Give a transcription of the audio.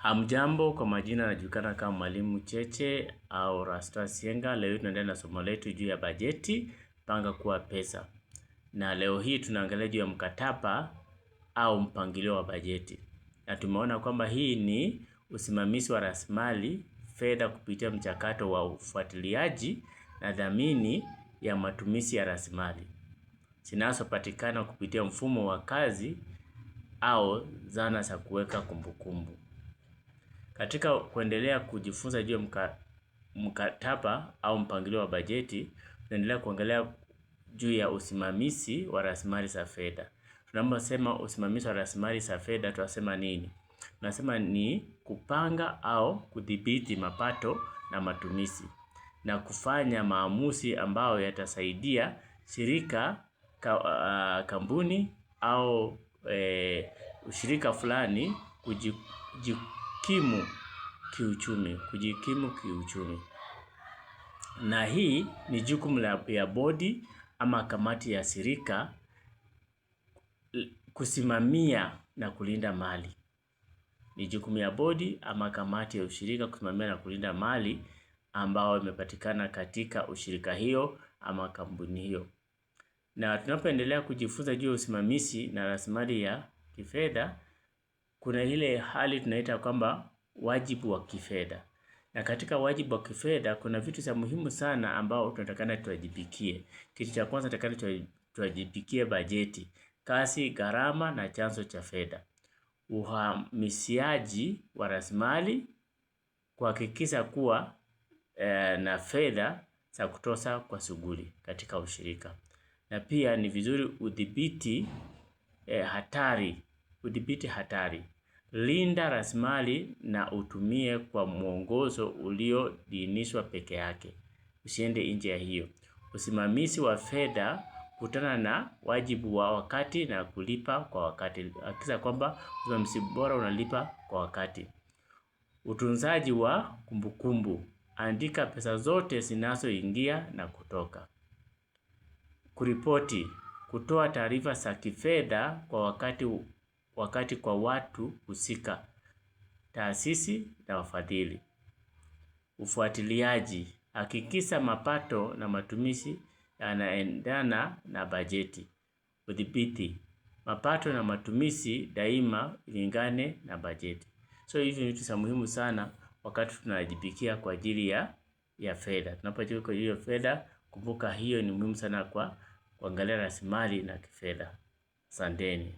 Hamjambo, kwa majina najulikana kama Mwalimu Cheche au Rasta Sienga. Leo tunaendelea na somo letu juu ya bajeti, panga kuwa pesa. Na leo hii tunaangalia juu ya mkataba au mpangilio wa bajeti. Na tumeona kwamba hii ni usimamizi wa rasilimali fedha kupitia mchakato wa ufuatiliaji na dhamini ya matumizi ya rasilimali zinazopatikana kupitia mfumo wa kazi au zana za kuweka kumbukumbu. Katika kuendelea kujifunza juu ya mkataba au mpangilio wa bajeti, tunaendelea kuangalia juu ya usimamizi wa rasilimali za fedha. Tunaposema usimamizi wa rasilimali za fedha tunasema nini? Tunasema ni kupanga au kudhibiti mapato na matumizi na kufanya maamuzi ambayo yatasaidia shirika, kampuni au ushirika fulani kujikimu kiuchumi. Na hii ni jukumu ya bodi ama kamati ya shirika kusimamia na kulinda mali. Ni jukumu ya bodi ama kamati ya ushirika kusimamia na kulinda mali ambao imepatikana katika ushirika hiyo ama kampuni hiyo. Na tunapoendelea kujifunza juu ya usimamizi na rasilimali ya kifedha, kuna ile hali tunaita kwamba wajibu wa kifedha. Na katika wajibu wa kifedha kuna vitu za muhimu sana ambao tunatakana tuwajibikie. Kitu cha kwanza tunatakana tuwajibikie bajeti, kasi, gharama na chanzo cha fedha. Uhamisiaji wa rasilimali, kuhakikisha kuwa na fedha za kutosha kwa shughuli katika ushirika. Na pia ni vizuri udhibiti hatari. Linda rasilimali na utumie kwa mwongozo ulioidhinishwa peke yake. Usiende nje ya hiyo. Usimamizi wa fedha, kutana na wajibu wa wakati na kulipa kwa wakati. Hakikisha kwamba usimamizi bora unalipa kwa wakati. Utunzaji wa kumbukumbu. Andika pesa zote zinazoingia na kutoka. Kuripoti, kutoa taarifa za kifedha kwa wakati kwa watu husika, taasisi na wafadhili. Ufuatiliaji, hakikisha mapato na matumizi yanaendana na bajeti. Udhibiti, mapato na matumizi daima ilingane na bajeti. So hivi ni vitu za muhimu sana wakati tunajibikia kwa ajili ya fedha. Tunapojibikia kwa ajili ya fedha, kumbuka hiyo ni muhimu sana kwa kuangalia rasilimali na kifedha. Asanteni.